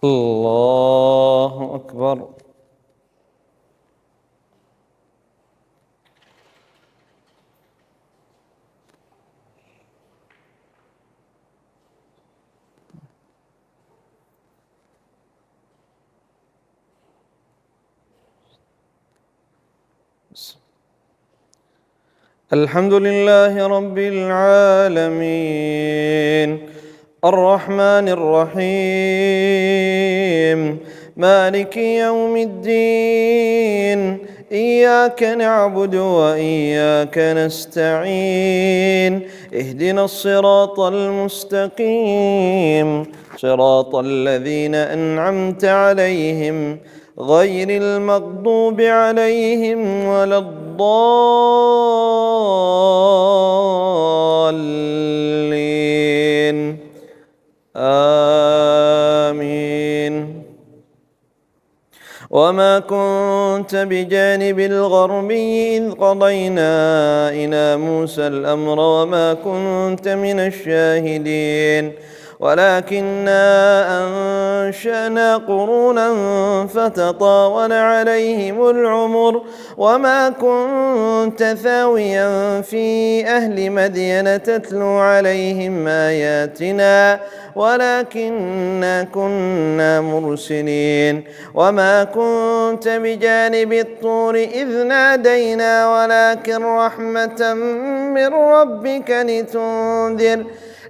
الله أكبر. الحمد لله رب العالمين الرحمن الرحيم مالك يوم الدين إياك نعبد وإياك نستعين اهدنا الصراط المستقيم صراط الذين أنعمت عليهم غير المغضوب عليهم ولا الضالين آمين. وما كنت بجانب الغربي إذ قضينا إلى موسى الأمر وما كنت من الشاهدين ولكننا أنشأنا قرونا فتطاول عليهم العمر وما كنت ثاويا في أهل مدين تتلو عليهم آياتنا ولكننا كنا مرسلين. وما كنت بجانب الطور إذ نادينا ولكن رحمة من ربك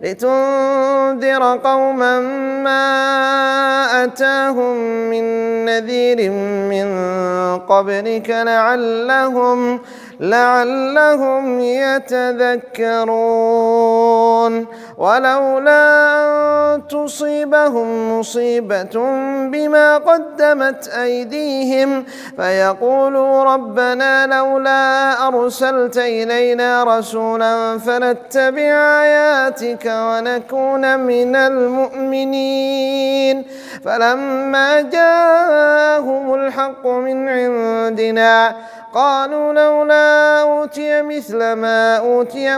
لتنذر قوما ما أتاهم من نذير من قبلك لعلهم يتذكرون. ولولا أن تصيبهم مصيبة بما قدمت أيديهم فيقولوا ربنا لولا أرسلت إلينا رسولا فنتبع آياتك ونكون من المؤمنين. فلما جاءهم الحق من عندنا قالوا لولا أوتي مثل ما أوتي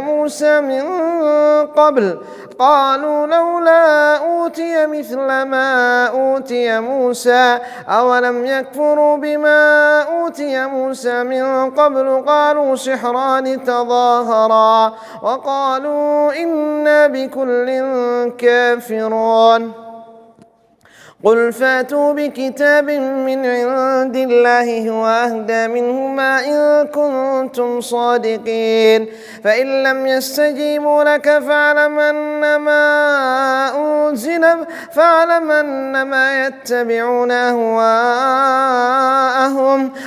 موسى أولم يكفروا بما أوتي موسى من قبل قالوا سحران تظاهرا وقالوا إنا بكل كافرون. قل فاتوا بكتاب من عند الله هو أهدى منهما إن كنتم صادقين فإن لم يستجيبوا لك فاعلم أنما يتبعون أهواءهم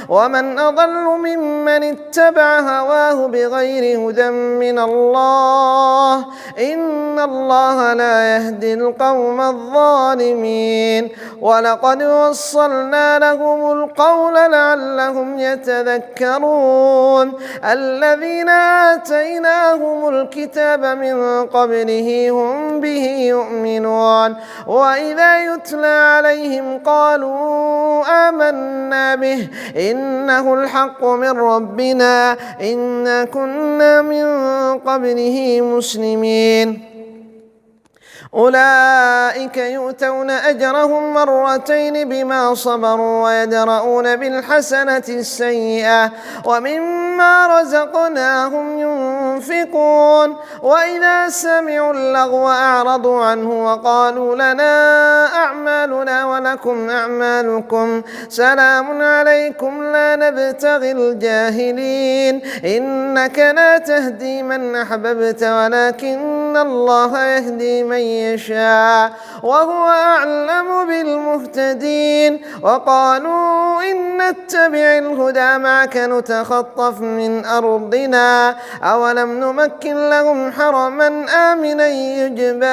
ومن أضل ممن اتبع هواه بغير هدى من الله إن الله لا يهدي القوم الظالمين. ولقد وصلنا لهم القول لعلهم يتذكرون. الذين آتيناهم الكتاب من قبله هم به يؤمنون وإذا يتلى عليهم قالوا آمنا به إنه الحق من ربنا إنا كنا من قبله مسلمين. أولئك يؤتون أجرهم مرتين بما صبروا ويدرؤون بالحسنة السيئة ومما رزقناهم ينفقون. وإذا سمعوا اللغو أعرضوا عنه وقالوا لنا أعمالنا ولكم أعمالكم سلام عليكم لا نبتغي الجاهلين. إنك لا تهدي من أحببت ولكن الله يهدي من يشاء وهو أعلم بالمهتدين. وقالوا إن نتبع الهدى معك نتخطف من أرضنا أولم نمكن لهم حرما آمنا يجبى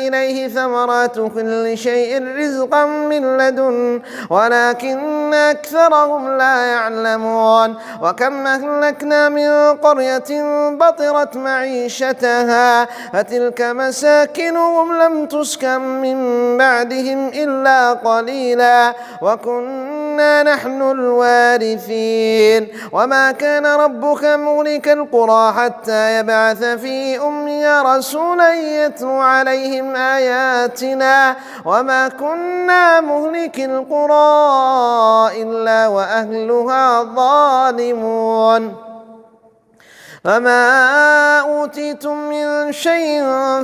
إليه ثمرات كل شيء رزقا من لدن ولكن أكثرهم لا يعلمون. وكم أهلكنا من قرية بطرت معيشتها فتلك مساكنهم لم تسكن من بعدهم إلا قليلا وكنا إنا نحن الوارثين وما كان ربك مهلك القرى حتى يبعث في أمها رسولا يتلو عليهم آياتنا وما كنا مهلك القرى إلا وأهلها ظالمون فما أوتيتم من شيء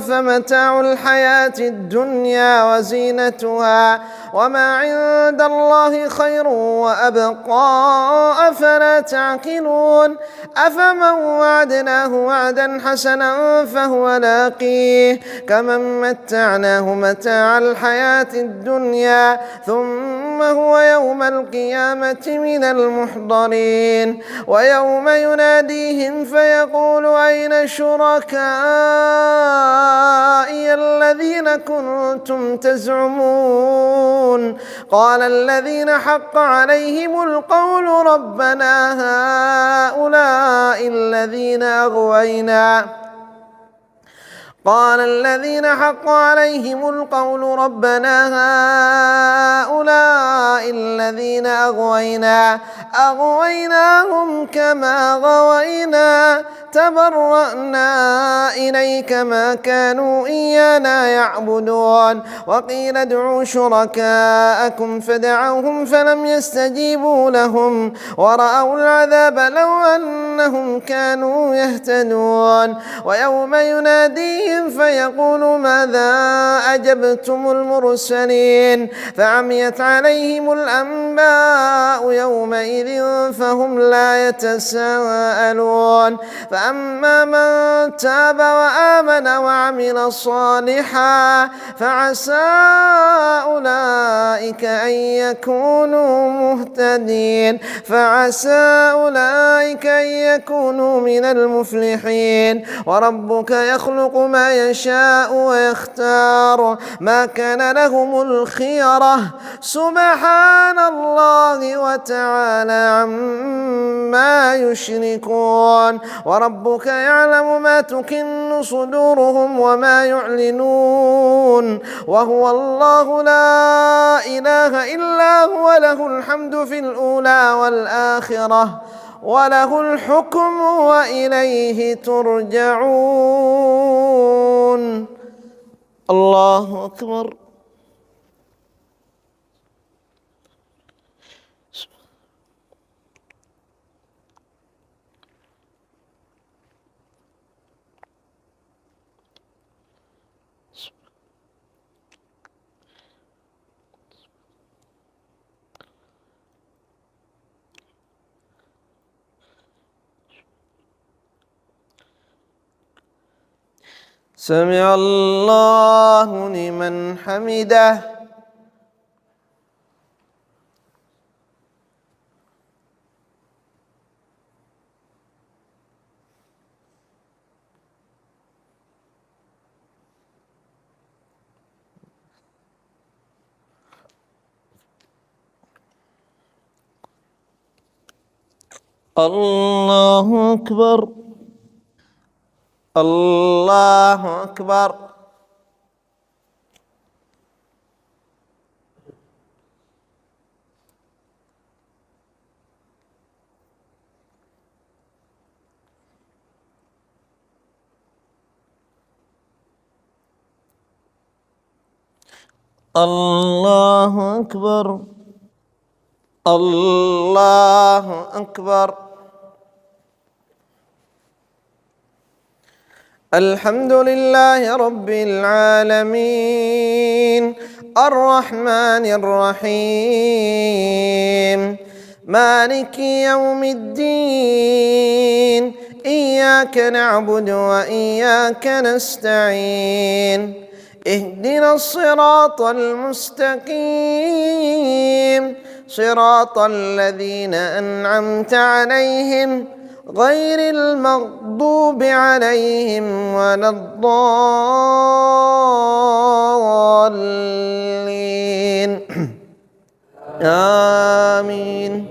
فمتاع الحياة الدنيا وزينتها وما عند الله خير وأبقى أفلا تعقلون أفمن وعدناه وعدا حسنا فهو لاقيه كمن متعناه متاع الحياة الدنيا ثم هو يوم القيامة من المحضرين ويوم يناديهم فيقول أين شركائي الذين كنتم تزعمون قال الذين حق عليهم القول ربنا هؤلاء الذين أغوينا قال الذين حق عليهم القول ربنا هؤلاء الذين أغويناهم كما غوينا تبرأنا إليك ما كانوا إيانا يعبدون وقيل ادعوا شركاءكم فدعوهم فلم يستجيبوا لهم ورأوا العذاب لو أنهم كانوا يهتدون ويوم يناديهم فيقول ماذا أجبتم المرسلين فعميت عليهم الأنباء يومئذ فهم لا يتساءلون فأما من تاب وآمن وعمل صالحا فعسى أولئك أن يكونوا مهتدين من المفلحين وربك يخلق ما يشاء ويختار ما كان لهم الخيرة سبحان الله وتعالى عما يشركون وربك يعلم ما تكن صدورهم وما يعلنون وهو الله لا إله إلا هو له الحمد في الأولى والآخرة وله الحكم وإليه ترجعون الله أكبر سمع الله لمن حمده الله أكبر الله أكبر الله أكبر الله أكبر الحمد لله رب العالمين الرحمن الرحيم مالك يوم الدين إياك نعبد وإياك نستعين اهدنا الصراط المستقيم صراط الذين أنعمت عليهم غير المغضوب عليهم ولا الضالين آمين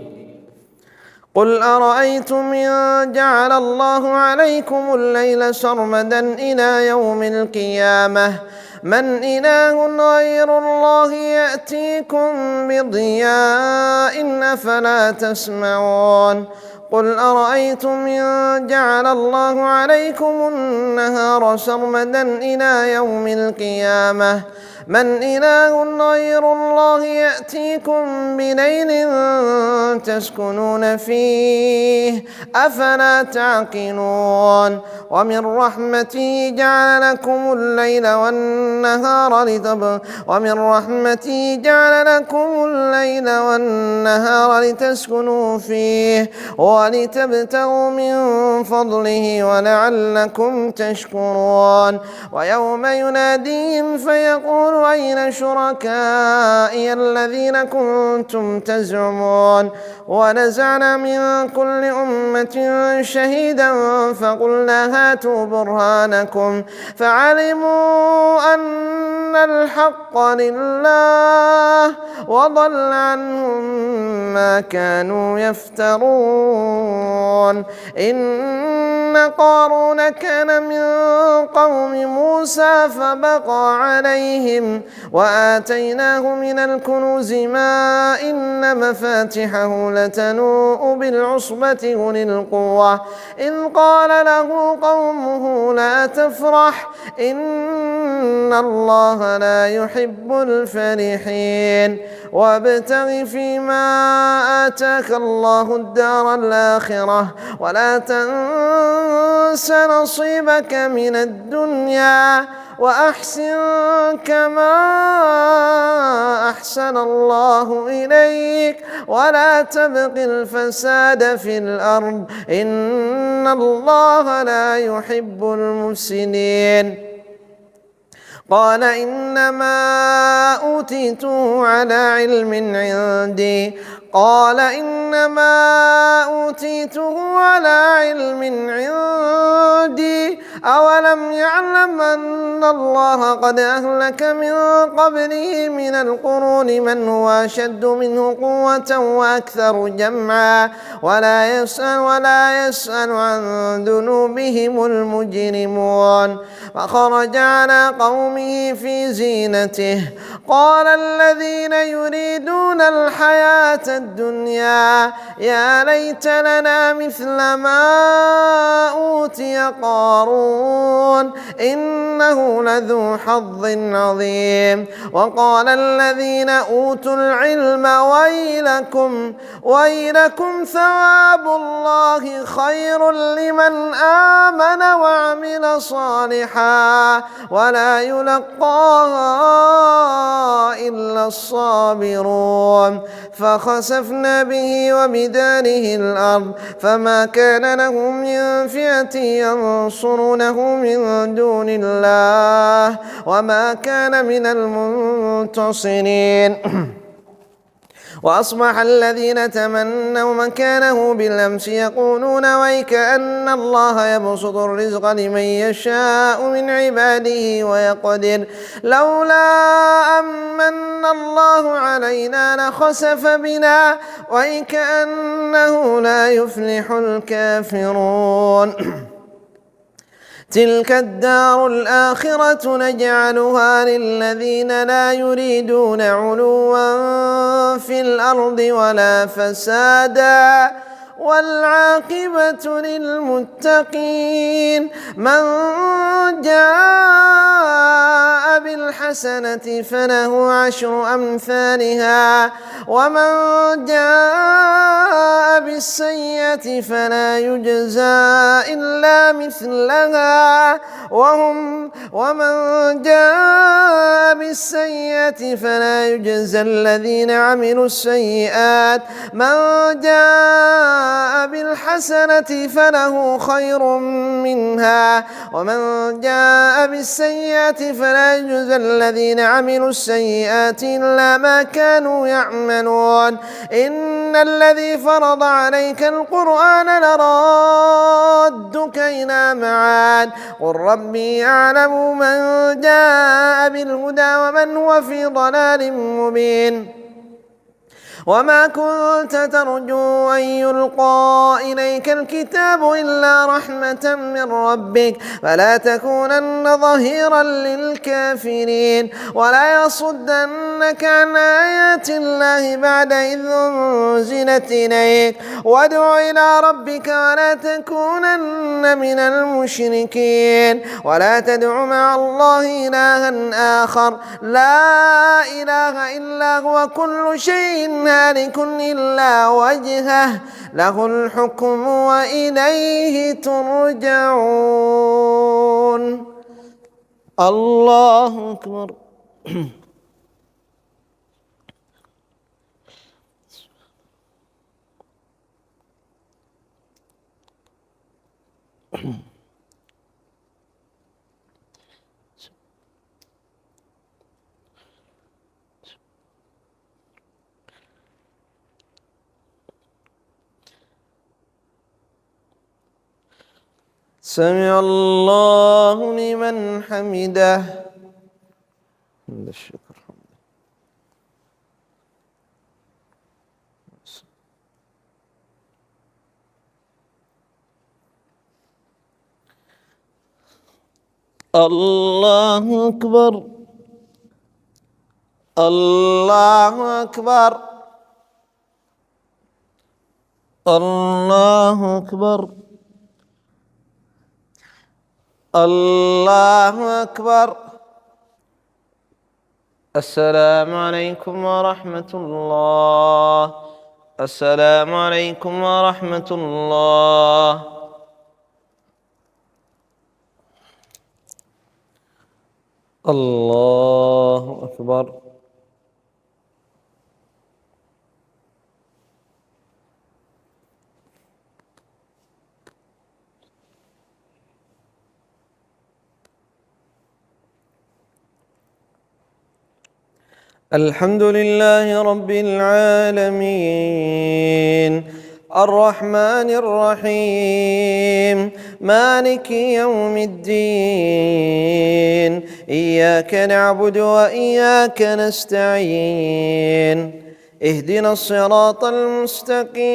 قل أرأيتم إن جعل الله عليكم الليل سرمدا إلى يوم القيامة من إله غير الله يأتيكم بضياء أفلا تسمعون قل أرأيتم إن جعل الله عليكم النهار سرمدا إلى يوم القيامة من إله غير الله يأتيكم بليل تسكنون فيه أفلا تعقلون ومن رحمته جعل لكم الليل والنهار لتسكنوا فيه ولتبتغوا من فضله ولعلكم تشكرون ويوم يناديهم فيقول أين شركائي الذين كنتم تزعمون ونزعنا من كل أمة شهيدا فقلنا هاتوا برهانكم فعلموا أن الحق لله وضل عنهم ما كانوا يفترون إن قارون كان من قوم موسى فبغى عليهم وآتيناه من الكنوز ما إن مفاتحه لتنوء بالعصبة أولي القوة إذ قال له قومه لا تفرح إن الله لا يحب الفرحين وابتغ فيما آتاك الله الدار الآخرة ولا تنس نصيبك من الدنيا وأحسن كما أحسن الله إليك ولا تبغ الفساد في الأرض إن الله لا يحب المفسدين قال إنما أوتيته على علم عندي أولم يعلم أن الله قد أهلك من قبله من القرون من هو أشد منه قوة وأكثر جمعا ولا يسأل عن ذنوبهم المجرمون فخرج على قومه في زينته قال الذين يريدون الحياة الدنيا يا ليت لنا مثل ما أوتي قارون إنه لذو حظ عظيم وقال الذين أوتوا العلم ويلكم ثواب الله خير لمن آمن وعمل صالحا ولا يلقاها إلا الصابرون فخسفنا به وبداره الأرض فما كان له من فئة ينصرونه من دون الله وما كان من المنتصرين وأصبح الذين تمنوا مكانه بالأمس يقولون ويكأن الله يبسط الرزق لمن يشاء من عباده ويقدر لولا أمن الله علينا لخسف بنا ويكأنه لا يفلح الكافرون تلك الدار الآخرة نجعلها للذين لا يريدون علوا في الأرض ولا فسادا والعاقبة للمتقين من جاء بالحسنة فله 10 أمثالها ومن جاء بالسيئة فلا يجزى إلا مثلها ومن جاء بالسيئة فلا يجزى الذين عملوا السيئات من جاء بالحسنة فله خير منها ومن جاء بالسيئة فلا يجزى الذين عملوا السيئات إلا ما كانوا يعملون إن الذي فرض عليك القرآن لرادك إلى معاد قل ربي أعلم من جاء بالهدى ومن هو في ضلال مبين وما كنت ترجو أن يلقى إليك الكتاب إلا رحمة من ربك فلا تكونن ظهيرا للكافرين ولا يصدنك عن آيات الله بعد إذ أنزلت إليك وادع إلى ربك ولا تكونن من المشركين ولا تدع مع الله إلها آخر لا إله إلا هو كل شيء هالك إلا وجهه له الحكم وإليه ترجعون. الله أكبر. سمع الله لمن حمده. الشكر. الله أكبر. الله أكبر. الله أكبر. الله أكبر. السلام عليكم ورحمة الله. السلام عليكم ورحمة الله. الله أكبر. الحمد لله رب العالمين الرحمن الرحيم مالك يوم الدين إياك نعبد وإياك نستعين اهدنا الصراط المستقيم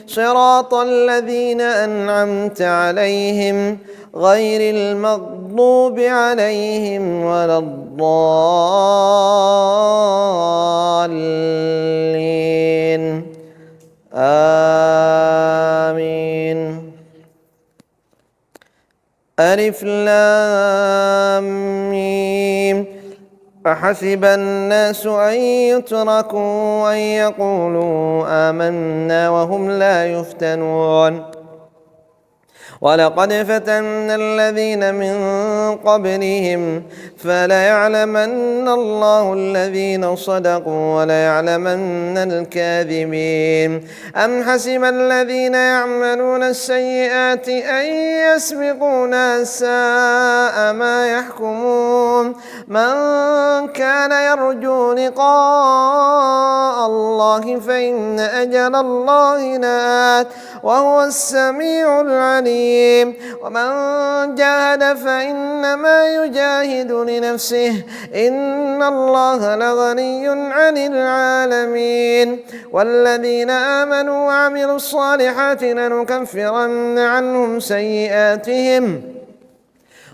صراط الذين أنعمت عليهم غير المغضوب عليهم ولا الضالين آمين. ألف لام ميم أحسب الناس أن يتركوا أن يقولوا آمنا وهم لا يفتنون ولقد فتنا الذين من قبلهم فليعلمن الله الذين صدقوا وليعلمن الكاذبين. أم حسب الذين يعملون السيئات أن يسبقونا ساء ما يحكمون. من كان يرجو لقاء الله فإن أجل الله لآت وهو السميع العليم. ومن جاهد فإنما يجاهد لنفسه إن الله لغني عن العالمين. والذين آمنوا وعملوا الصالحات لنكفرن عنهم سيئاتهم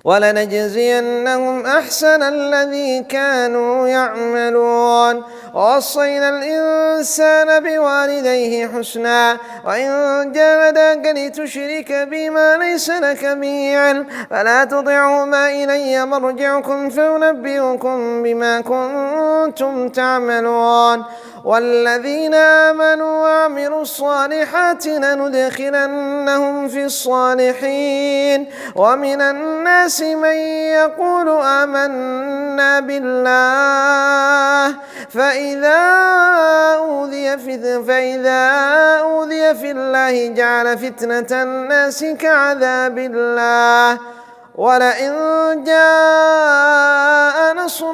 ولنجزينهم أحسن الذي كانوا يعملون. ووصينا الإنسان بوالديه حسنا وإن جاهداك لتشرك بما ليس لك به علم فلا تطعهما إلي مرجعكم فأنبئكم بما كنتم تعملون. والذين آمنوا وعملوا الصالحات لندخلنهم في الصالحين. ومن الناس من يقول آمنا بالله فإذا أوذي في الله جعل فتنة الناس كعذاب الله. ولئن جاء نصر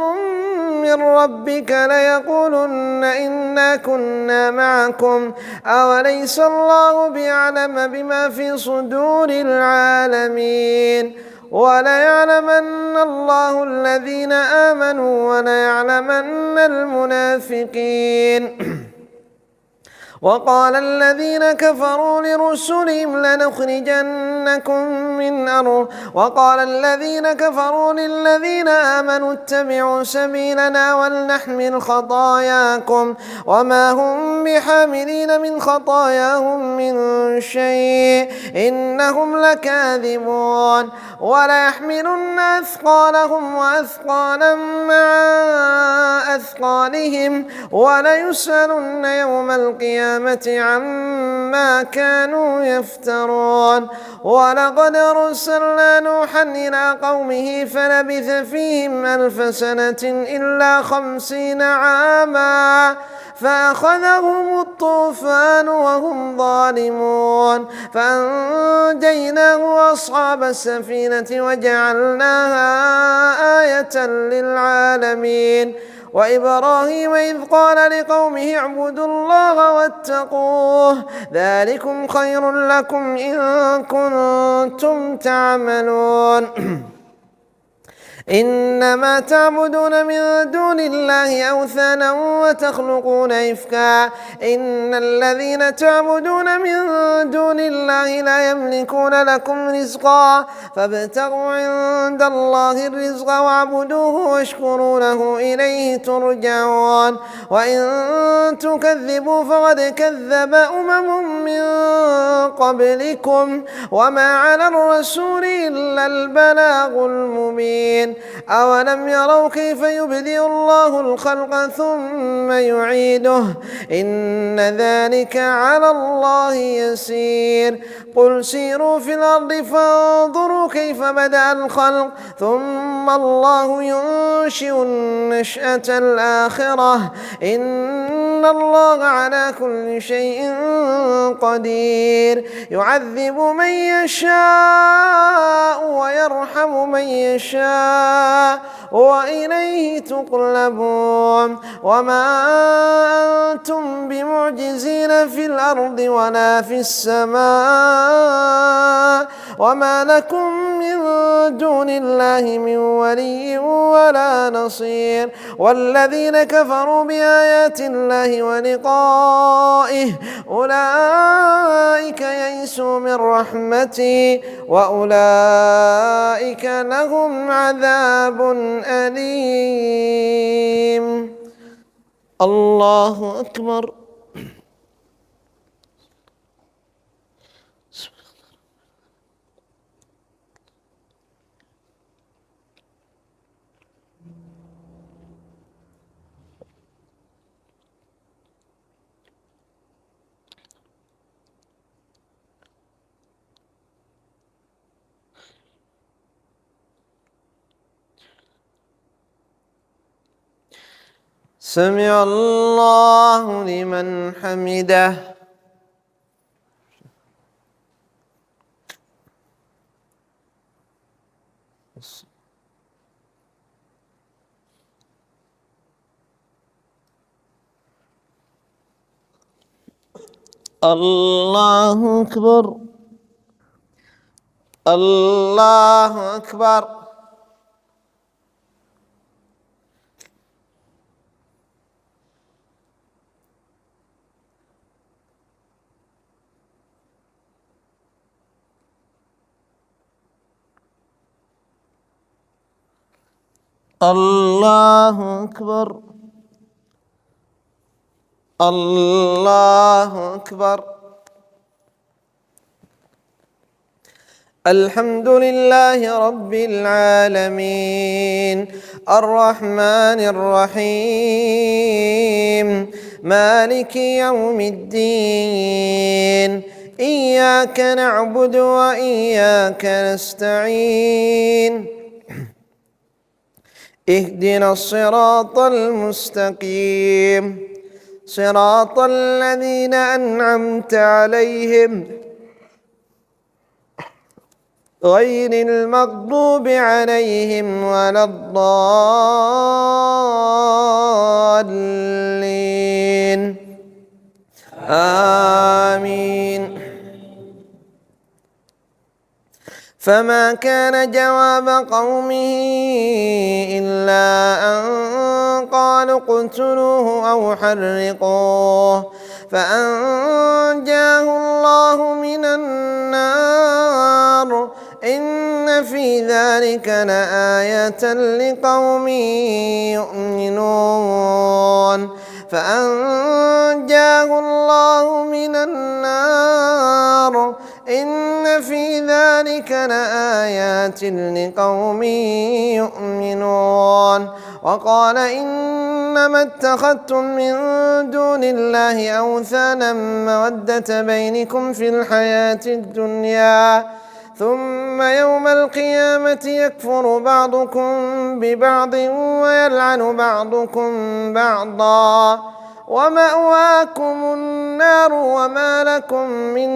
من ربك ليقولن إنا كنا معكم أوليس الله بيعلم بما في صدور العالمين. وليعلمن الله الذين آمنوا وليعلمن المنافقين. وقال الذين كفروا لرسلهم وقال الذين كفروا للذين آمنوا اتبعوا سبيلنا ولنحمل خطاياكم وما هم بحاملين من خطاياهم من شيء إنهم لكاذبون. وليحملن أثقالهم وأثقالا مع أثقالهم وليسألن يوم القيامة عما كانوا يفترون. ولقد أرسلنا نوحا إلى قومه فلبث فيهم 1000 سنة إلا 50 عاما فأخذهم الطوفان وهم ظالمون فأنجيناه وأصحاب السفينة وجعلناها آية للعالمين. وإبراهيم إذ قال لقومه اعبدوا الله واتقوه ذلكم خير لكم إن كنتم تعملون. إنما تعبدون من دون الله أوثانا وتخلقون إفكا إن الذين تعبدون من دون الله لا يملكون لكم رزقا فابتغوا عند الله الرزق واعبدوه واشكروا له إليه ترجعون. وإن تكذبوا فقد كذب من قبلكم وما على الرسول إلا البلاغ المبين. أولم يروا كيف يبدئ الله الخلق ثم يعيده إن ذلك على الله يسير. قل سيروا في الأرض فانظروا كيف بدأ الخلق ثم الله ينشئ النشأة الآخرة إن الله على كل شيء قدير. يعذب من يشاء ويرحم من يشاء وإليه تقلبون. وما أنتم بمعجزين في الأرض ولا في السماء وما لكم من دون الله من ولي ولا نصير. والذين كفروا بآيات الله ولقائه أولئك يئسوا من رحمتي وأولئك لهم عذاب أليم. الله أكبر. سمع الله لمن حمده. الله أكبر. الله أكبر. الله أكبر. الله أكبر. الحمد لله رب العالمين الرحمن الرحيم مالك يوم الدين إياك نعبد وإياك نستعين اهدنا الصراط المستقيم صراط الذين أنعمت عليهم غير المغضوب عليهم ولا الضالين آمين. فما كان جواب قومه إلا أن قالوا اقتلوه أو حرقوه فأنجاه الله من النار إن في ذلك لآية لقوم يؤمنون فأنجاه الله من النار إن في ذلك لآيات لقوم يؤمنون وقال إنما اتخذتم من دون الله أوثانا مودة بينكم في الحياة الدنيا ثم يوم القيامة يكفر بعضكم ببعض ويلعن بعضكم بعضا ومأواكم النار وما لكم من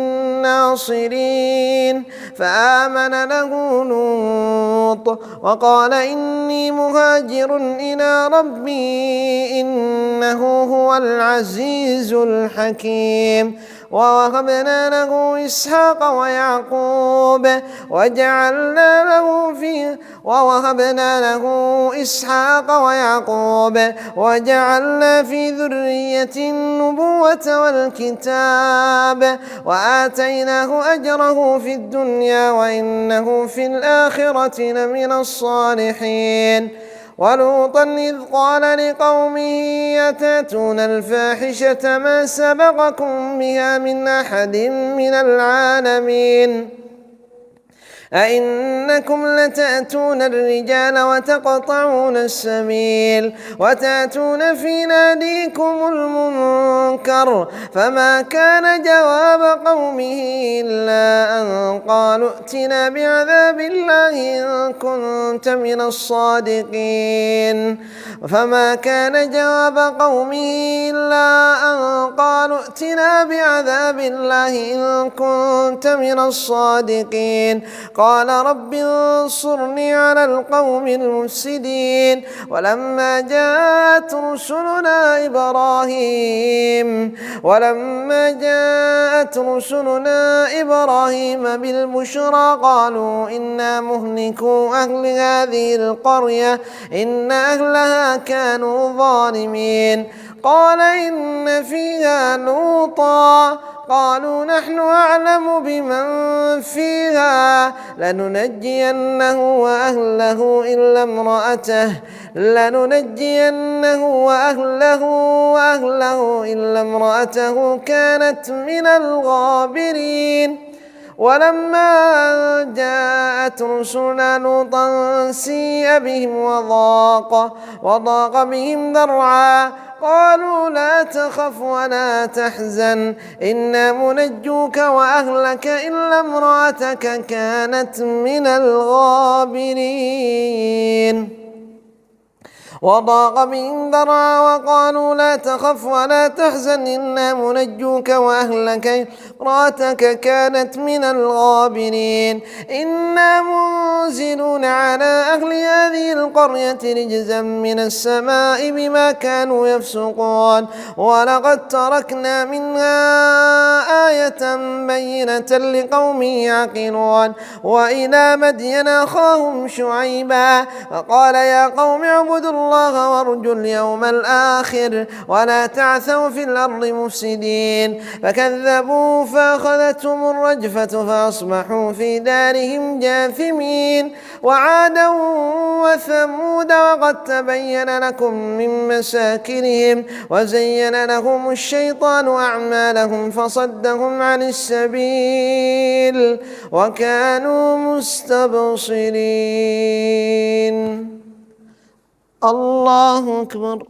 ناصرين فآمن له لوط وقال إني مهاجر إلى ربي إنه هو العزيز الحكيم ووهبنا له إسحاق ويعقوب وجعلنا في ذرية النبوة والكتاب وآتيناه أجره في الدنيا وإنه في الآخرة لمن الصالحين ولوطا إذ قال لقومه أتأتون الفاحشة ما سبقكم بها من أحد من العالمين أئنكم لتأتون الرجال وتقطعون السبيل وتأتون في ناديكم المنكر فما كان جواب قومه إلا أن قالوا ائتنا بعذاب الله إن كنت من الصادقين قال رب انصرني على القوم المفسدين ولما جاءت رسلنا إبراهيم بالبشرى قالوا إنا مهلكو أهل هذه القرية إن أهلها كانوا ظالمين قال إن فيها لوطا قالوا نحن أعلم بمن فيها لننجينه وأهله إلا امرأته كانت من الغابرين ولما جاءت رسلنا لوطا سيء بهم وضاق بهم ذرعا قالوا لا تخف ولا تحزن إنا منجوك وأهلك إلا امرأتك كانت من الغابرين وضاق بهم ذرعا وقالوا لا تخف ولا تحزن إنا منجوك وأهلك امرأتك كانت من الغابرين إنا منزلون على أهل هذه القرية رجزا من السماء بما كانوا يفسقون ولقد تركنا منها آية بينة لقوم يعقلون وإلى مدين أخاهم شعيبا فقال يا قوم اعبدوا الله وارجوا اليوم الآخر ولا تعثوا في الأرض مفسدين فكذبوا فأخذتهم الرجفة فأصبحوا في دارهم جاثمين وعادا وثمود وقد تبين لكم من مساكنهم وزين لهم الشيطان أعمالهم فصدهم عن السبيل وكانوا مستبصرين الله أكبر.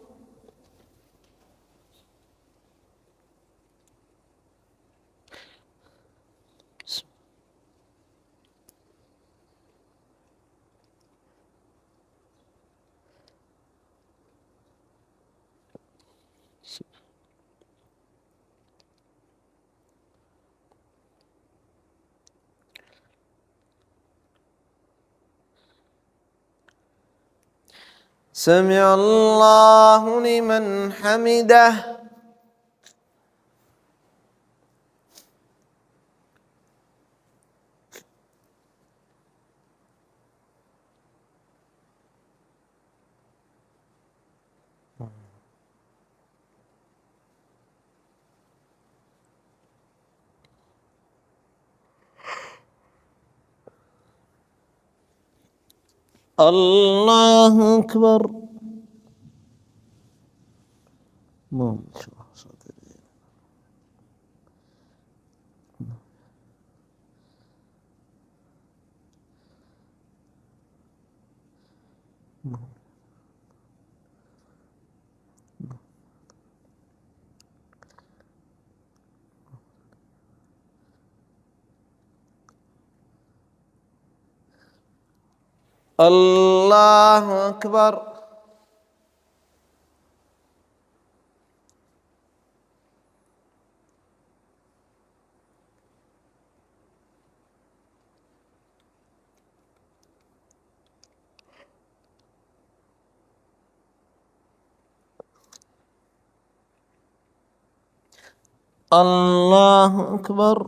سمع الله لمن حمده. الله أكبر. الله أكبر. الله أكبر.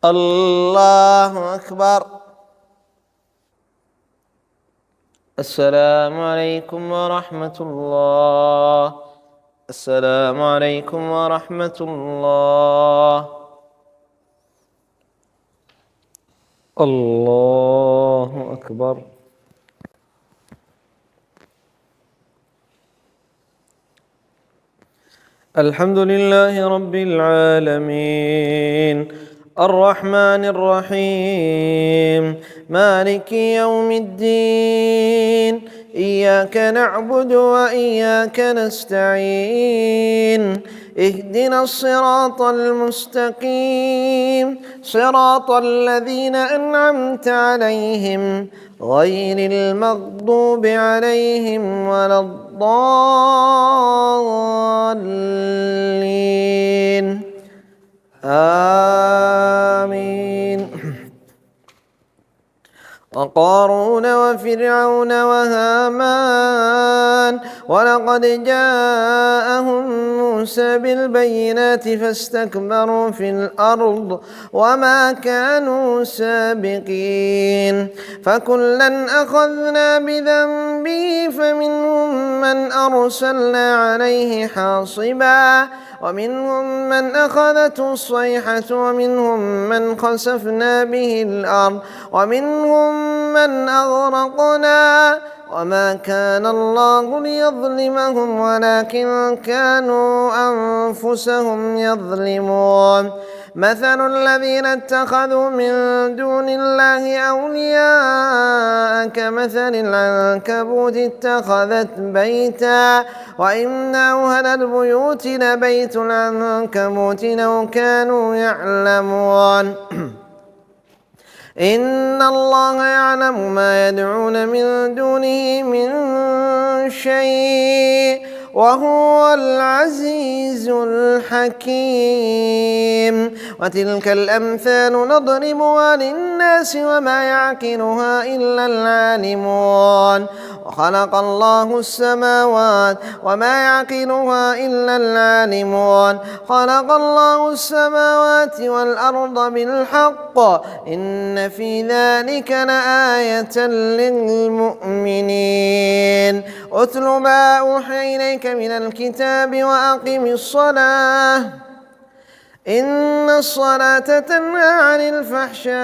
الله أكبر. السلام عليكم ورحمة الله. السلام عليكم ورحمة الله. الله أكبر. الحمد لله رب العالمين الرحمن الرحيم مالك يوم الدين إياك نعبد وإياك نستعين اهدنا الصراط المستقيم صراط الذين أنعمت عليهم غير المغضوب عليهم ولا الضالين آمين. وقارون وفرعون وهامان ولقد جاءهم موسى بالبينات فاستكبروا في الأرض وما كانوا سابقين فكلا أخذنا بذنبه فمنهم من أرسلنا عليه حاصبا ومنهم من أخذته الصيحة ومنهم من خسفنا به الأرض ومنهم من أغرقنا وما كان الله ليظلمهم ولكن كانوا أنفسهم يظلمون مثل الذين اتخذوا من دون الله أولياء كمثل العنكبوت اتخذت بيتا وإن أوهن البيوت لبيت العنكبوت لو كانوا يعلمون إن الله يعلم ما يدعون من دونه من شيء وهو العزيز الحكيم وتلك الأمثال نضربها للناس وما يعقلها إلا العالمون وخلق الله السماوات وما يعقلها إلا العالمون خلق الله السماوات والأرض بالحق إن في ذلك لآية للمؤمنين أتل ما أوحي إليك من الكتاب وأقم الصلاة إن الصلاة تنهى عن الفحشاء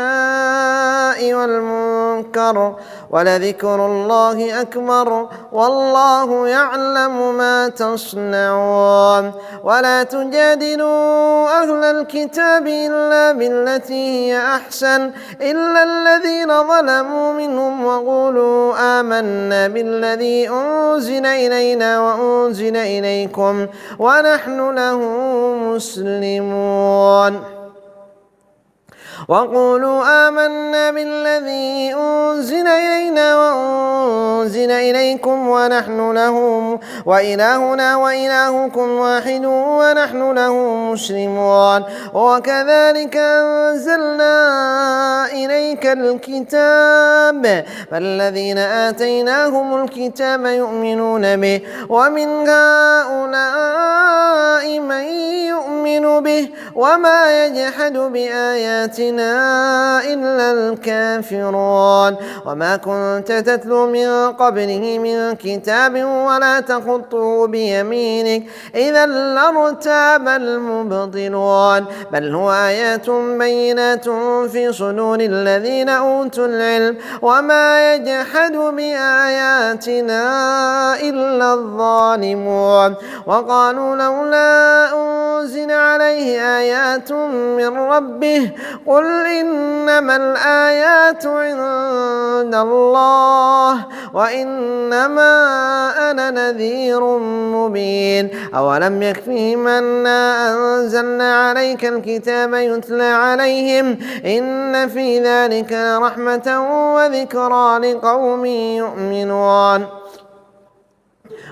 والمنكر ولذكر الله أكبر والله يعلم ما تصنعون ولا تجادلوا أهل الكتاب إلا بالتي هي أحسن إلا الذين ظلموا منهم وقولوا آمنا بالذي أنزل إلينا وأنزل إليكم ونحن له مسلمون وقولوا آمنا بالذي أنزل إلينا وأنزل إليكم ونحن له وإلهنا وإلهكم واحد ونحن له مسلمون وكذلك أنزلنا إليك الكتاب فالذين آتيناهم الكتاب يؤمنون به ومن هؤلاء من يؤمن به وما يجحد بآياتنا إلا الكافرون وما كنت تتلو من قبله من كتاب ولا تخطه بيمينك إذا لارتاب المبطلون بل هو آيات بينات في صدور الذين أوتوا العلم وما يجحد بآياتنا إلا الظالمون وقالوا لولا أنزل عليه آيات من ربه قل إنما الآيات عند الله وإنما أنا نذير مبين أولم يكفهم أنا أنزلنا عليك الكتاب يتلى عليهم إن في ذلك لرحمة وذكرى لقوم يؤمنون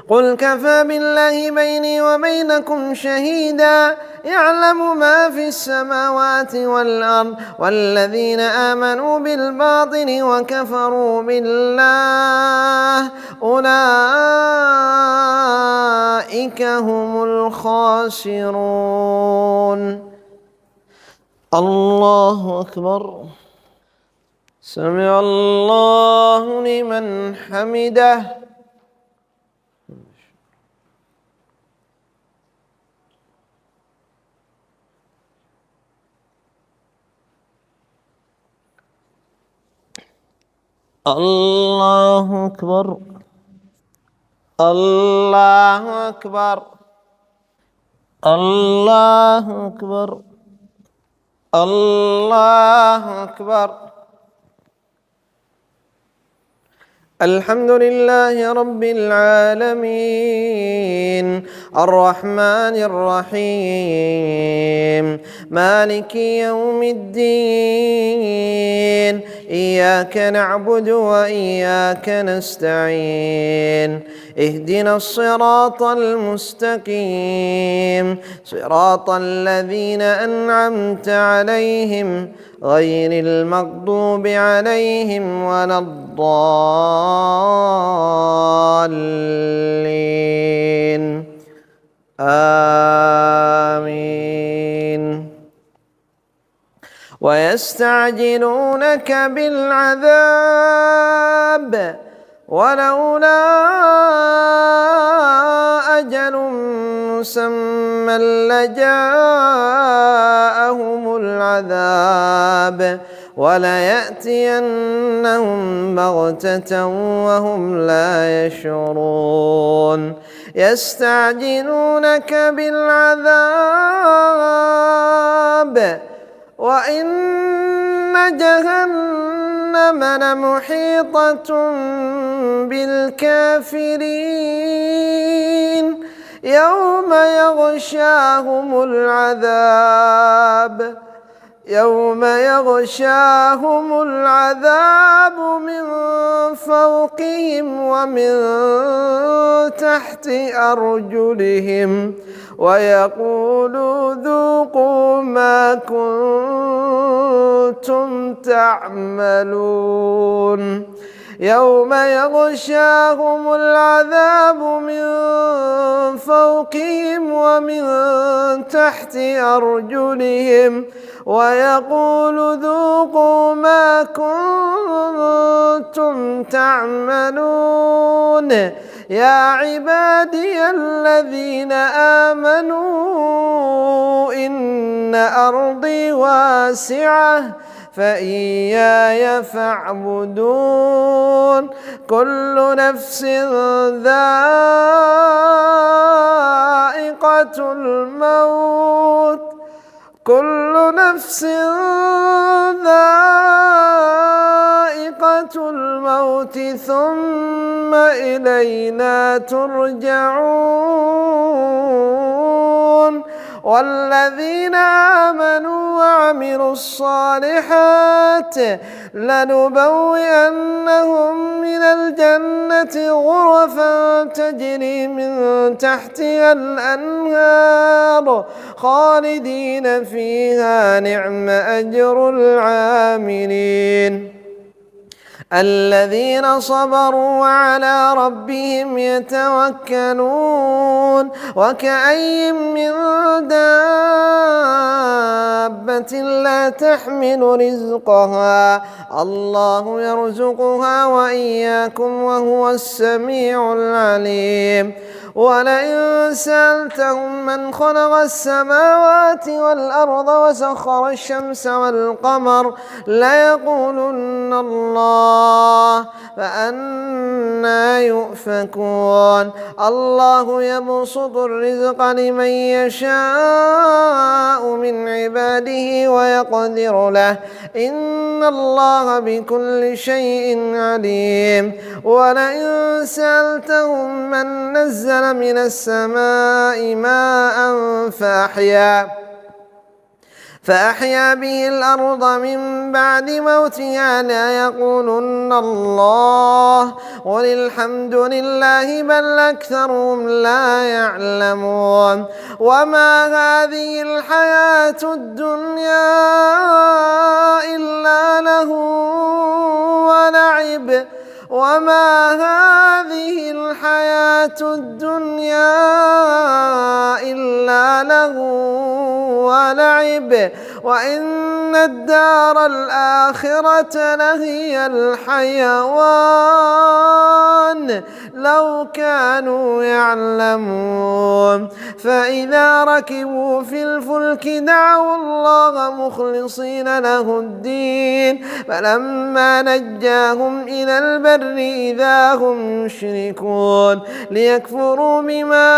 قل كفى بالله بيني وبينكم شهيدا يعلم ما في السماوات والأرض والذين آمنوا بالباطل وكفروا بالله أولئك هم الخاسرون الله أكبر سمع الله لمن حمده الله أكبر الله أكبر الله أكبر الله أكبر الحمد لله رب العالمين الرحمن الرحيم مالك يوم الدين إياك نعبد وإياك نستعين اهدنا الصراط المستقيم صراط الذين أنعمت عليهم غير المغضوب عليهم ولا الضالين آمين ويستعجلونك بالعذاب ولولا أجل مسمى لجاءهم العذاب وليأتينهم بغتة وهم لا يشعرون يستعجلونك بالعذاب وإن جهنم لمحيطة بالكافرين يوم يغشاهم العذاب من فوقهم ومن تحت أرجلهم ويقول ذوقوا ما كنتم تعملون يوم يغشاهم العذاب من فوقهم ومن تحت أرجلهم ويقول ذوقوا ما كنتم تعملون يا عبادي الذين آمنوا إن أرضي واسعة فإياي فاعبدون كل نفس ذائقة الموت ثم إلينا ترجعون والذين آمنوا وعملوا الصالحات لنبوئنهم من الجنة غرفا تجري من تحتها الأنهار خالدين فيها نعم أجر العاملين الذين صبروا وعلى ربهم يتوكلون وكأي من دابة لا تحمل رزقها الله يرزقها وإياكم وهو السميع العليم ولئن سألتهم من خلق السماوات والأرض وسخر الشمس والقمر ليقولن الله فأنى يؤفكون الله يبسط الرزق لمن يشاء من عباده ويقدر له إن الله بكل شيء عليم ولئن سألتهم من نزل من السماء ماء فأحيا به الأرض من بعد موتها ليقولن الله قل الحمد لله بل أكثرهم لا يعلمون وما هذه الحياة الدنيا إلا له ولعب وما هذه الحياة الدنيا إلا له ولعب وإن الدار الآخرة لهي الحيوان لو كانوا يعلمون فإذا ركبوا في الفلك دعوا الله مخلصين له الدين فلما نجاهم إلى البر إذا هم يشركون ليكفروا بما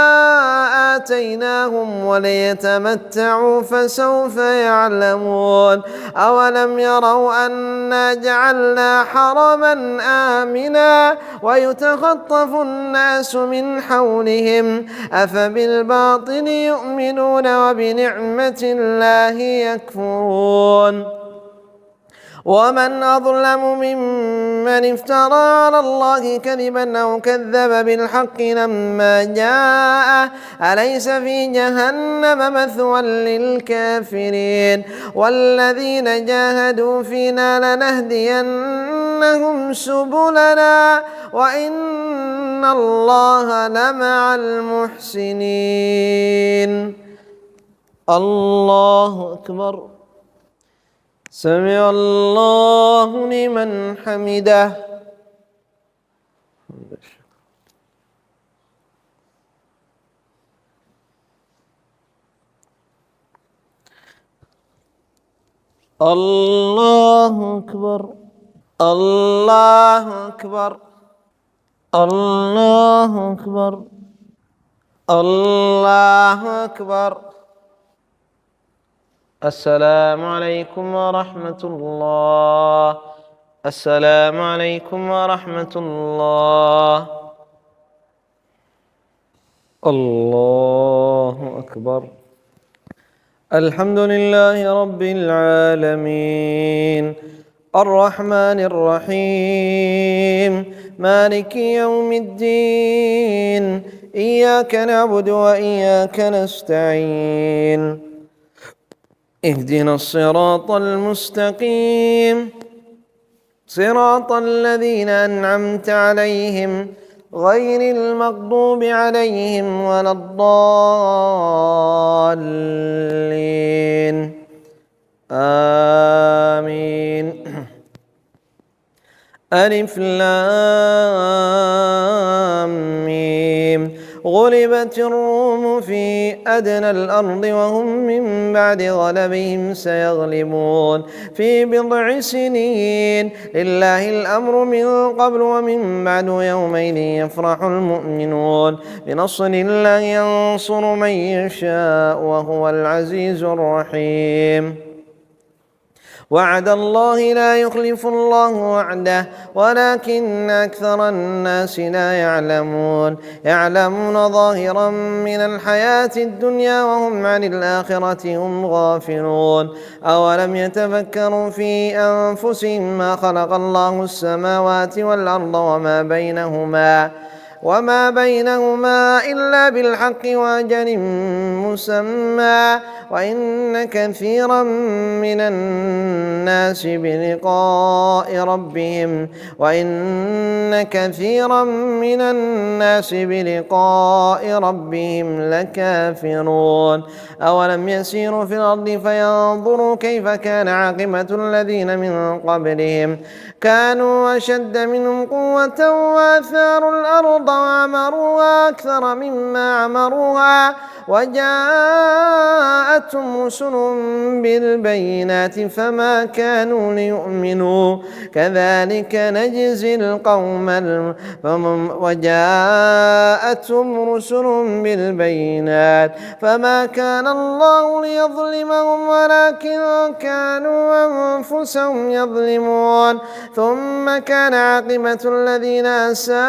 آتيناهم وليتمتعوا فسوف يعلمون أولم يروا أنا جعلنا حرما آمنا ويتخطف الناس من حولهم أفبالباطل يؤمنون وبنعمة الله يكفرون ومن أظلم ممن افترى على الله كذبا أو كذب بالحق لما جاءه أليس في جهنم مثوى للكافرين والذين جاهدوا فينا لنهدينهم سبلنا وإن الله لمع المحسنين الله أكبر سمع الله لمن حمده الله أكبر الله أكبر الله أكبر الله أكبر السلام عليكم ورحمة الله السلام عليكم ورحمة الله الله أكبر الحمد لله رب العالمين الرحمن الرحيم مالك يوم الدين إياك نعبد وإياك نستعين اهدنا الصراط المستقيم صراط الذين أنعمت عليهم غير المغضوب عليهم ولا الضالين آمين ألف لام ميم غلبت الروم في أدنى الأرض وهم من بعد غلبهم سيغلبون في بضع سنين لله الأمر من قبل ومن بعد يومئذ يفرح المؤمنون بنصر الله ينصر من يشاء وهو العزيز الرحيم وعد الله لا يخلف الله وعده ولكن أكثر الناس لا يعلمون ظاهرا من الحياة الدنيا وهم عن الآخرة هم غافلون أولم يتفكروا في أنفسهم ما خلق الله السماوات والأرض وما بينهما وما بينهما إلا بالحق وأجل مسمى وإن كثيرا من الناس بلقاء ربهم لكافرون أولم يسيروا في الأرض فينظروا كيف كان عاقبة الذين من قبلهم كانوا أشد منهم قوة وآثاروا الأرض وعمروها أكثر مما عمروها وجاءتهم رسلهم بالبينات فما كانوا ليؤمنوا كذلك نجزي القوم وجاءتهم رسلهم بالبينات فما كان الله ليظلمهم ولكن كانوا أنفسهم يظلمون ثم كان عاقبة الذين أساءوا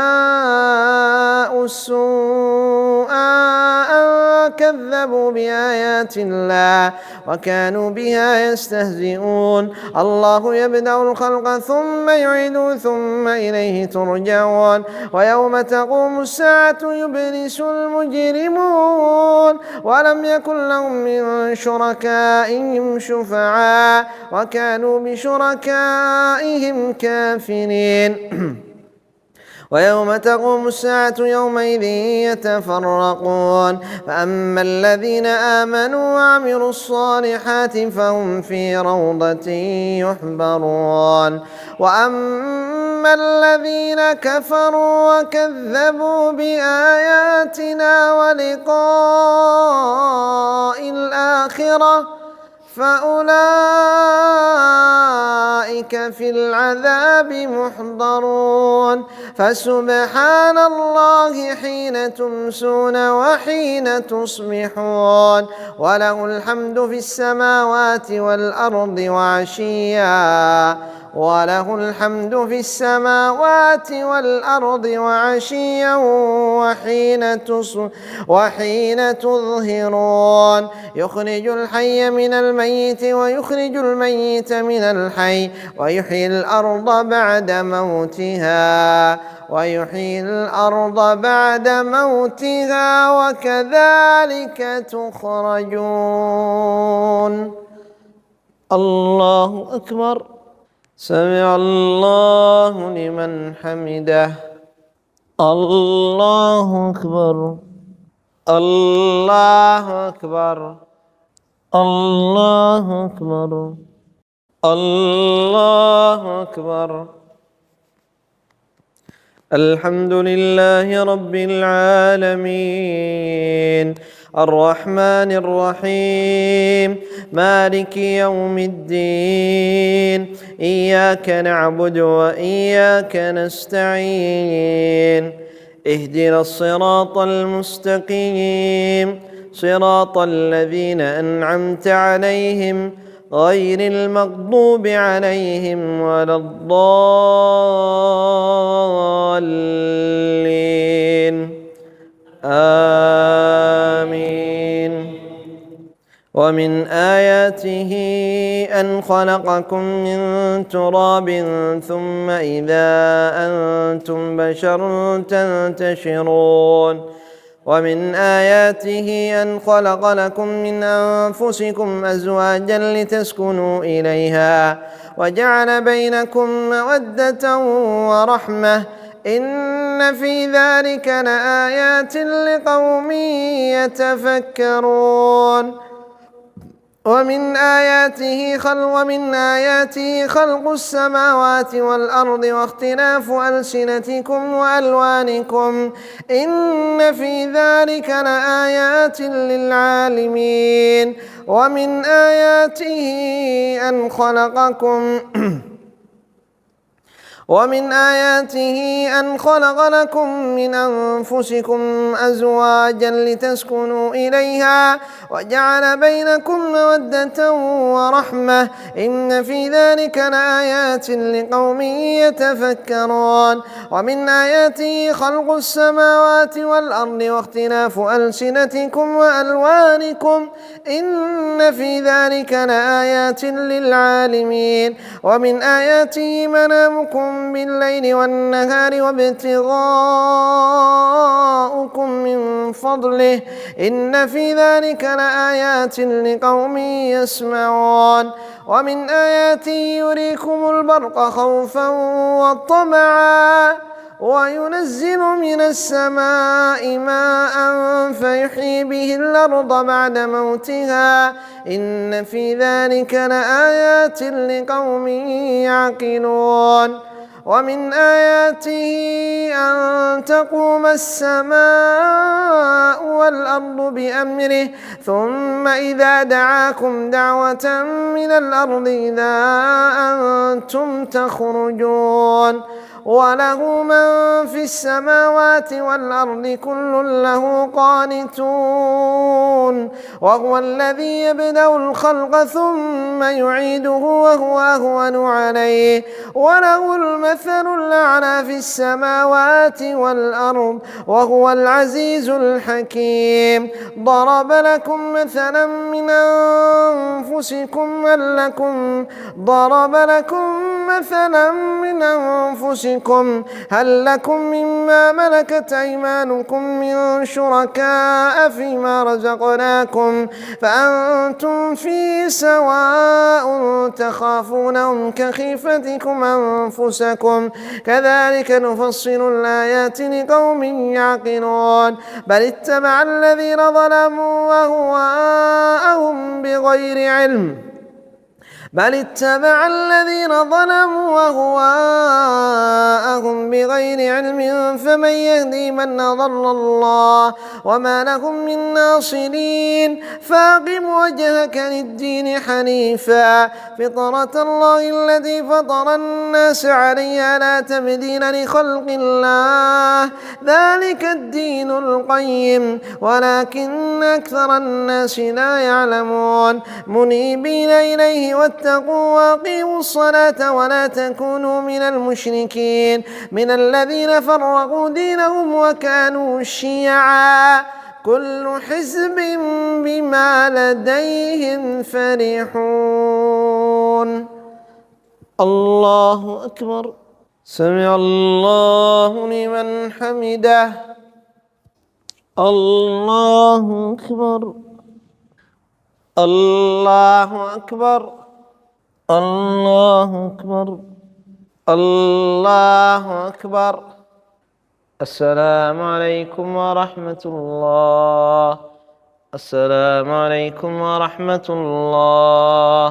السوء أن كذبوا بآيات الله وكانوا بها يستهزئون الله يبدأ الخلق ثم يعيده ثم إليه ترجعون ويوم تقوم الساعة يبلس المجرمون ولم يكن لهم من شركائهم شفعاء وكانوا بشركائهم كافرين ويوم تقوم الساعة يومئذ يتفرقون فأما الذين آمنوا وعملوا الصالحات فهم في روضة يحبرون وأما الذين كفروا وكذبوا بآياتنا ولقاء الآخرة فأولئك في العذاب محضرون فسبحان الله حين تمسون وحين تصبحون وله الحمد في السماوات والأرض وعشيا وحين تظهرون يخرج الحي من الميت ويخرج الميت من الحي ويحيي الأرض بعد موتها وكذلك تخرجون الله أكبر سمع الله لمن حمده الله أكبر الله أكبر الله أكبر الله أكبر الحمد لله رب العالمين الرحمن الرحيم مالك يوم الدين إياك نعبد وإياك نستعين اهدنا الصراط المستقيم صراط الذين أنعمت عليهم غير المغضوب عليهم ولا الضالين آمين ومن آياته أن خلقكم من تراب ثم إذا أنتم بشر تنتشرون ومن آياته أن خلق لكم من أنفسكم أزواجا لتسكنوا إليها وجعل بينكم مودة ورحمة إن في ذلك لآيات لقوم يتفكرون ومن آياته خلق السماوات والأرض واختلاف ألسنتكم وألوانكم إن في ذلك لآيات للعالمين ومن آياته أن خلق لكم من أنفسكم أزواجا لتسكنوا إليها وجعل بينكم مودة ورحمة إن في ذلك لآيات لقوم يتفكرون ومن آياته خلق السماوات والأرض واختلاف ألسنتكم وألوانكم إن في ذلك لآيات للعالمين ومن آياته منامكم لكم بالليل والنهار وابتغاؤكم من فضله إن في ذلك لآيات لقوم يسمعون ومن آياته يريكم البرق خوفا وطمعا وينزل من السماء ماء فيحيي به الأرض بعد موتها إن في ذلك لآيات لقوم يعقلون ومن آياته أن تقوم السماء والأرض بأمره ثم إذا دعاكم دعوة من الأرض إذا أنتم تخرجون وله من في السماوات والأرض كل له قانتون وهو الذي يبدأ الخلق ثم يعيده وهو أهون عليه وله المثل الأعلى في السماوات والأرض وهو العزيز الحكيم ضرب لكم مثلا من أنفسكم هل لكم مما ملكت أيمانكم من شركاء فيما رزقناكم فأنتم فيه سواء تخافونهم كخيفتكم أنفسكم كذلك نفصل الآيات لقوم يعقلون بل اتبع الذين ظلموا أهواءهم بغير علم فمن يهدي من أضل الله وما لهم من ناصرين فأقم وجهك للدين حنيفا فطرة الله التي فطر الناس عليها لا تبديل لخلق الله ذلك الدين القيم ولكن أكثر الناس لا يعلمون منيبين إليه واتقوا وأقيموا الصلاة ولا تكونوا من المشركين من الذين فرقوا دينهم وكانوا شيعا كل حزب بما لديهم فرحون الله أكبر سمع الله لمن حمده الله أكبر الله أكبر الله أكبر الله أكبر السلام عليكم ورحمة الله السلام عليكم ورحمة الله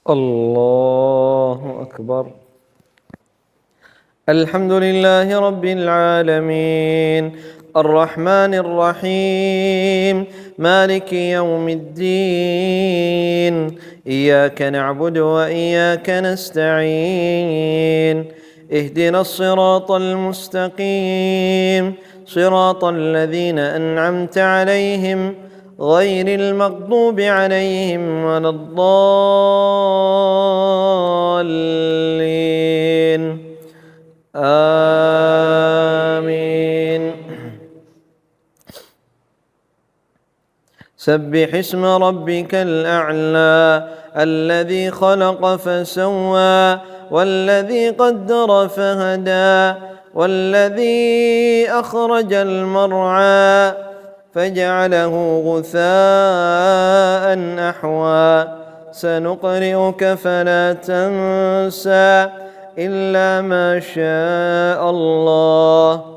الله أكبر الحمد لله رب العالمين الرحمن الرحيم مالك يوم الدين إياك نعبد وإياك نستعين اهدنا الصراط المستقيم صراط الذين أنعمت عليهم غير المغضوب عليهم ولا الضالين آمين سبح اسم ربك الأعلى الذي خلق فسوى والذي قدر فهدى والذي أخرج المرعى فجعله غثاء أحوى سنقرئك فلا تنسى إلا ما شاء الله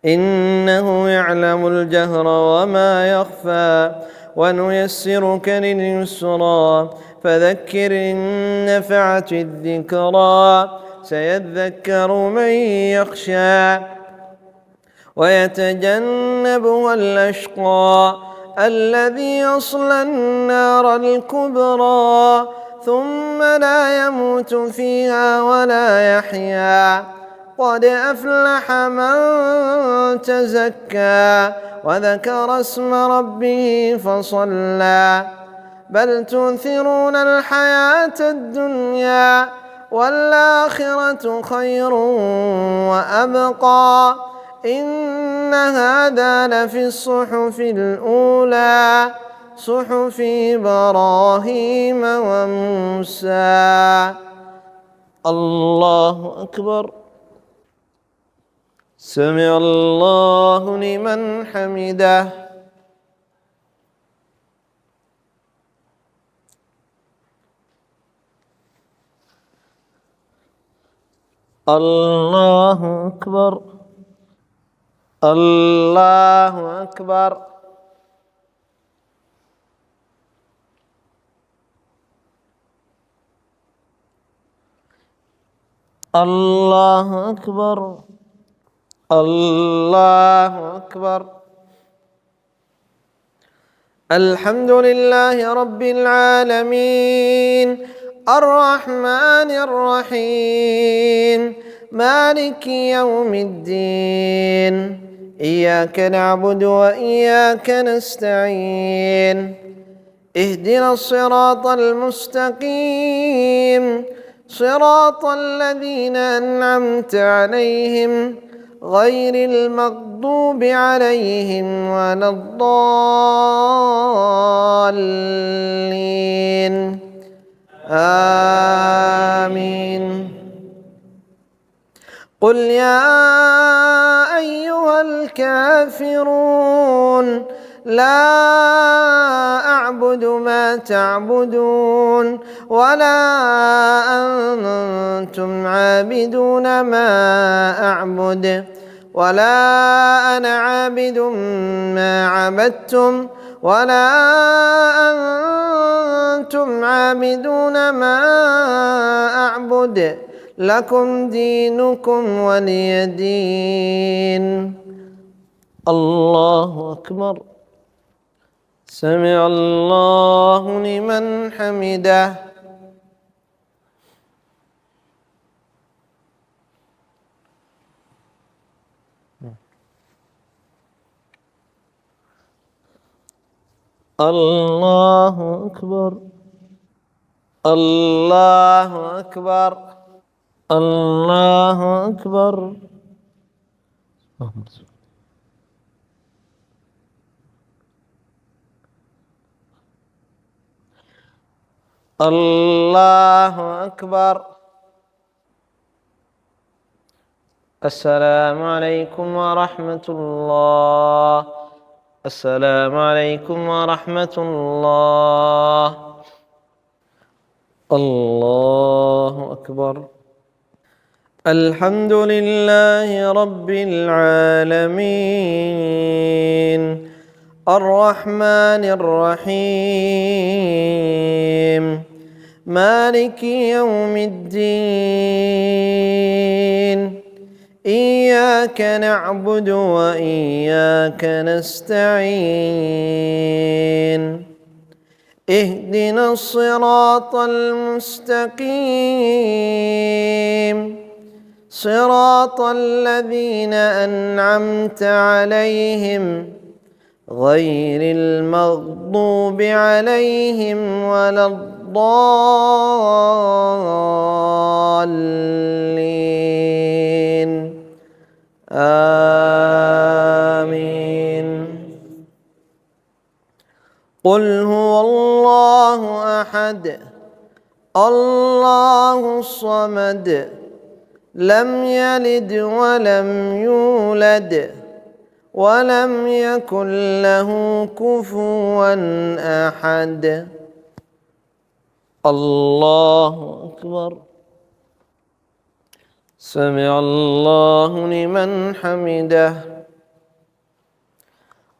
إنه يعلم الجهر وما يخفى ونيسرك لليسرى فذكر إن نفعت الذكرى سيذكر من يخشى ويتجنبها الأشقى الذي يصلى النار الكبرى ثم لا يموت فيها ولا يحيا قد أفلح من تزكى وذكر اسم ربه فصلى بل تؤثرون الحياة الدنيا والآخرة خير وأبقى إن هذا لفي الصحف الأولى صحف إبراهيم وموسى. الله أكبر. سمع الله لمن حمده. الله أكبر. الله أكبر. الله أكبر. الله أكبر. الحمد لله رب العالمين الرحمن الرحيم مالك يوم الدين إياك نعبد وإياك نستعين اهدنا الصراط المستقيم صراط الذين أنعمت عليهم غير المغضوب عليهم ولا الضالين آمين. قل يا أيها الكافرون لا أعبد ما تعبدون ولا أنتم عابدون ما أعبد ولا أنا عابد ما عبدتم ولا أنتم عابدون ما أعبد لكم دينكم ولي دين. الله أكبر. سمع الله لمن حمده. الله أكبر. الله أكبر. الله أكبر. الله أكبر. السلام عليكم ورحمة الله. السلام عليكم ورحمة الله. الله أكبر. الحمد لله رب العالمين الرحمن الرحيم مالك يوم الدين إياك نعبد وإياك نستعين اهدنا الصراط المستقيم صراط الذين أنعمت عليهم غير المغضوب عليهم ولا الضالين آمين. قل هو الله أحد الله الصمد لم يلد ولم يولد ولم يكن له كفوا أحد. الله أكبر. سمع الله لمن حمده.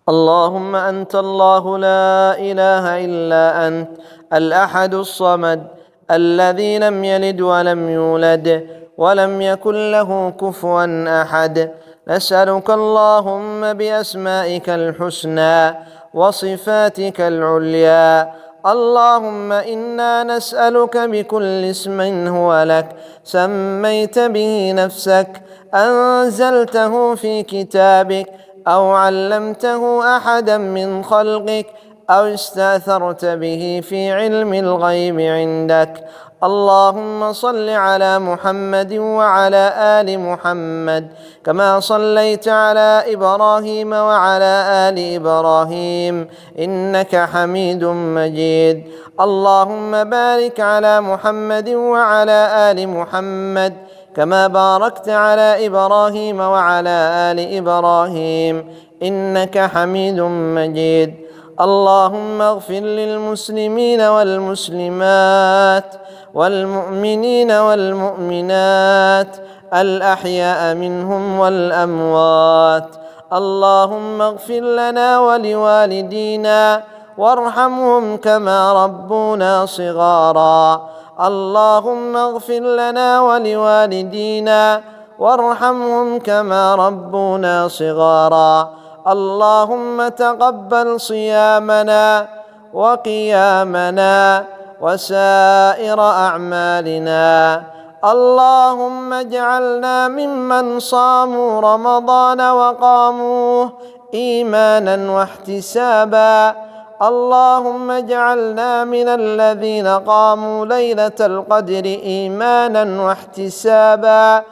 اللهم أنت الله لا إله إلا أنت الأحد الصمد الذي لم يلد ولم يولد ولم يكن له كفوا أحد. نسألك اللهم بأسمائك الحسنى وصفاتك العليا اللهم إنا نسألك بكل اسم هو لك سميت به نفسك أنزلته في كتابك أو علمته أحدا من خلقك أو استأثرت به في علم الغيب عندك. اللهم صل على محمد وعلى آل محمد كما صليت على إبراهيم وعلى آل إبراهيم إنك حميد مجيد. اللهم بارك على محمد وعلى آل محمد كما باركت على إبراهيم وعلى آل إبراهيم إنك حميد مجيد. اللهم اغفر للمسلمين والمسلمات والمؤمنين والمؤمنات الأحياء منهم والأموات. اللهم اغفر لنا ولوالدينا وارحمهم كما ربونا صغارا. اللهم اغفر لنا ولوالدينا وارحمهم كما ربونا صغارا. اللهم تقبل صيامنا وقيامنا وسائر أعمالنا. اللهم اجعلنا ممن صاموا رمضان وقاموه إيمانا واحتسابا. اللهم اجعلنا من الذين قاموا ليلة القدر إيمانا واحتسابا.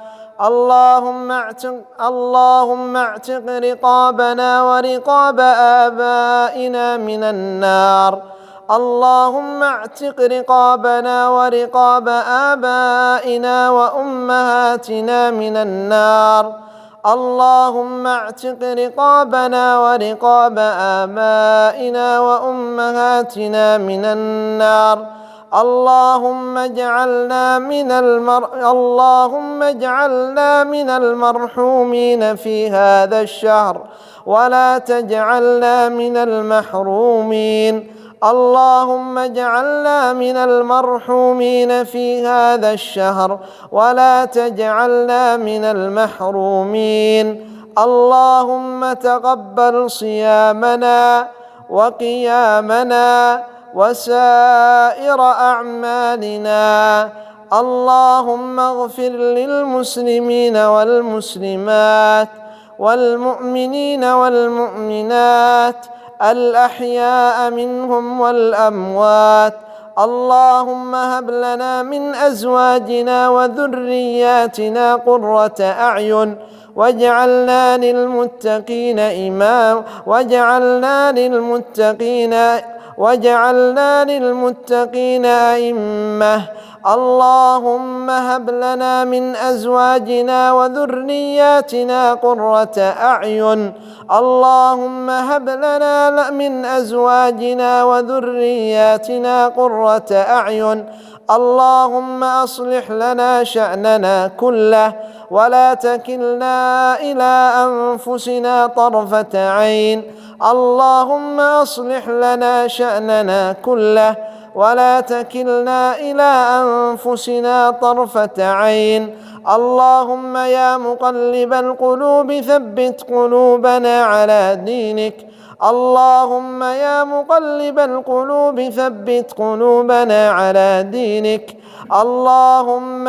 اللهم اعتق رقابنا ورقاب آبائنا من النار. اللهم اعتق رقابنا ورقاب آبائنا وأمهاتنا من النار. اللهم اعتق رقابنا ورقاب آبائنا وأمهاتنا من النار. اللهم اجعلنا من المرحومين في هذا الشهر ولا تجعلنا من المحرومين. اللهم اجعلنا من المرحومين في هذا الشهر ولا تجعلنا من المحرومين. اللهم تقبل صيامنا وقيامنا وسائر أعمالنا. اللهم اغفر للمسلمين والمسلمات والمؤمنين والمؤمنات الأحياء منهم والأموات. اللهم هب لنا من أزواجنا وذرياتنا قرة أعين واجعلنا للمتقين إماما وجعلنا للمتقين أئمة. اللهم هب لنا من أزواجنا وذرياتنا قرة أعين. اللهم هب لنا من أزواجنا وذرياتنا قرة أعين. اللهم أصلح لنا شأننا كله ولا تكلنا إلى أنفسنا طرفة عين. اللهم أصلح لنا شأننا كله ولا تكلنا إلى أنفسنا طرفة عين. اللهم يا مقلب القلوب ثبت قلوبنا على دينك. اللهم يا مقلب القلوب ثبت قلوبنا على دينك. اللهم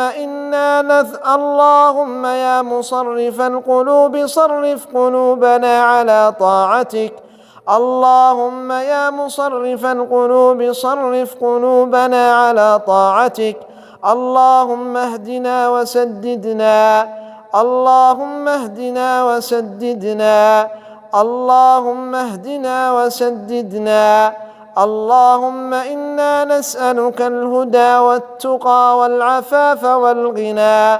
يا مصرف القلوب صرف قلوبنا على طاعتك. اللهم يا مصرف القلوب صرف قلوبنا على طاعتك. اللهم اهدنا وسددنا. اللهم اهدنا وسددنا. اللهم اهدنا وسددنا. اللهم إنا نسألك الهدى والتقى والعفاف والغنى.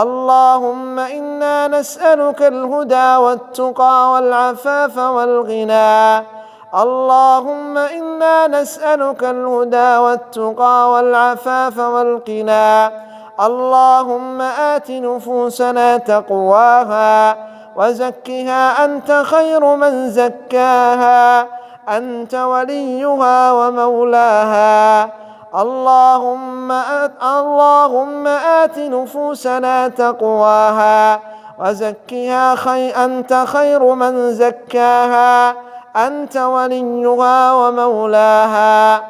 اللهم إنا نسألك الهدى والتقى والعفاف والغنى. اللهم إنا نسألك الهدى والتقى والعفاف والغنى. اللهم آت نفوسنا تقواها وزكها أنت خير من زكاها أنت وليها ومولاها. اللهم آت نفوسنا تقواها وزكها أنت خير من زكاها أنت وليها ومولاها.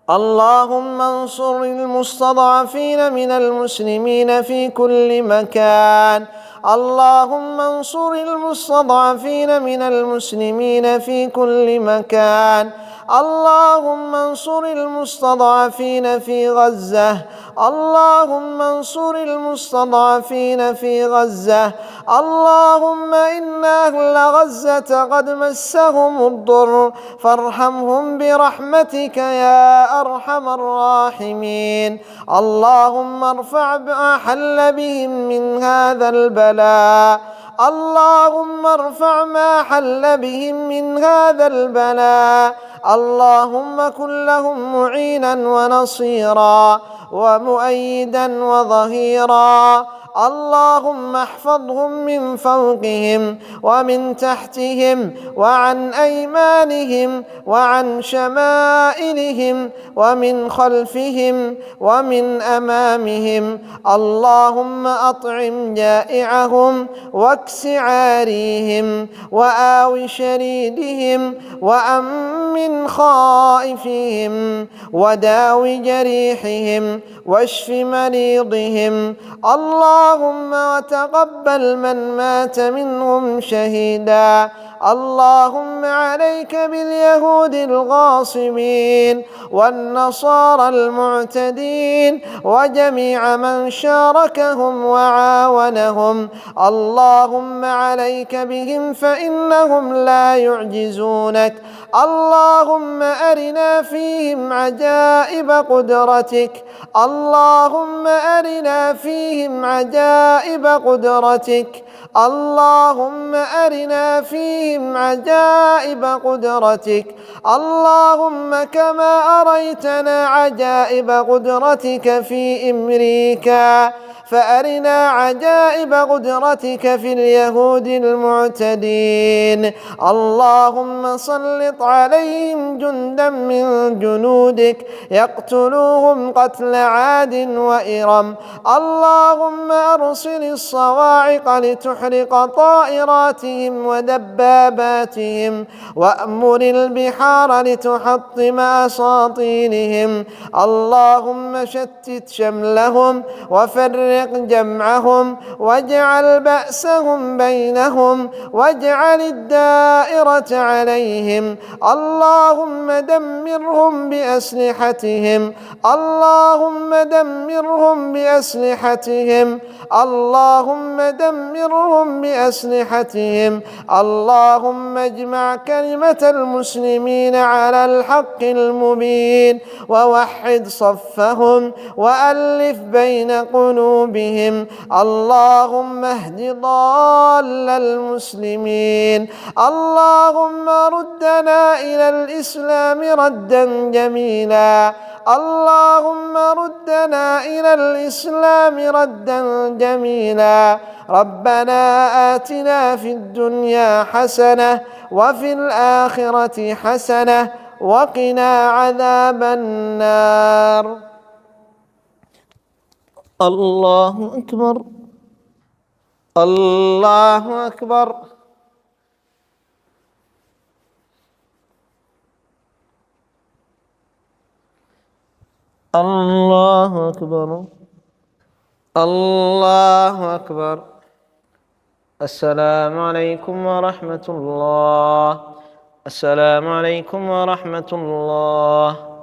اللهم انصر المستضعفين من المسلمين في كل مكان. اللهم انصر المستضعفين من المسلمين في كل مكان. اللهم انصر المستضعفين في غزة. اللهم انصر المستضعفين في غزة. اللهم إن أهل غزة قد مسهم الضر فارحمهم برحمتك يا أرحم الراحمين. اللهم ارفع ما حل بهم من هذا البلاء. اللهم ارفع ما حل بهم من هذا البلاء. اللهم كن لهم معينا ونصيرا ومؤيدا وظهيرا. اللهم احفظهم من فوقهم ومن تحتهم وعن أيمانهم وعن شمائلهم ومن خلفهم ومن أمامهم. اللهم أطعم جائعهم واكس عاريهم وآو شريدهم وأمن خائفهم وداو جريحهم واشف مريضهم. اللهم وتقبل من مات منهم شهيدا. اللهم عليك باليهود الغاصبين والنصارى المعتدين وجميع من شاركهم وعاونهم. اللهم عليك بهم فإنهم لا يعجزونك. اللهم أرنا فيهم عجائب قدرتك. اللهم أرنا فيهم عجائب قدرتك. اللهم أرنا فيهم عجائب قدرتك. اللهم كما أريتنا عجائب قدرتك في أمريكا فأرنا عجائب قدرتك في اليهود المعتدين. اللهم سلط عليهم جندا من جنودك يقتلوهم قتل عاد وإرم. اللهم أرسل الصواعق لتحرق طائراتهم ودباباتهم وأمر البحار لتحطم أساطيلهم. اللهم شتت شملهم وفرق جمعهم واجعل بأسهم بينهم واجعل الدائرة عليهم. اللهم دمرهم بأسلحتهم. اللهم دمرهم بأسلحتهم. اللهم دمرهم بأسلحتهم. اللهم اجمع كلمة المسلمين على الحق المبين ووحد صفهم وألف بين قلوبهم. اللهم اهد ضال المسلمين. اللهم ردنا إلى الإسلام ردا جميلا. اللهم ردنا إلى الإسلام ردا جميلا. ربنا آتنا في الدنيا حسنة وفي الآخرة حسنة وقنا عذاب النار. الله أكبر. الله أكبر. الله أكبر. الله أكبر. السلام عليكم ورحمة الله. السلام عليكم ورحمة الله.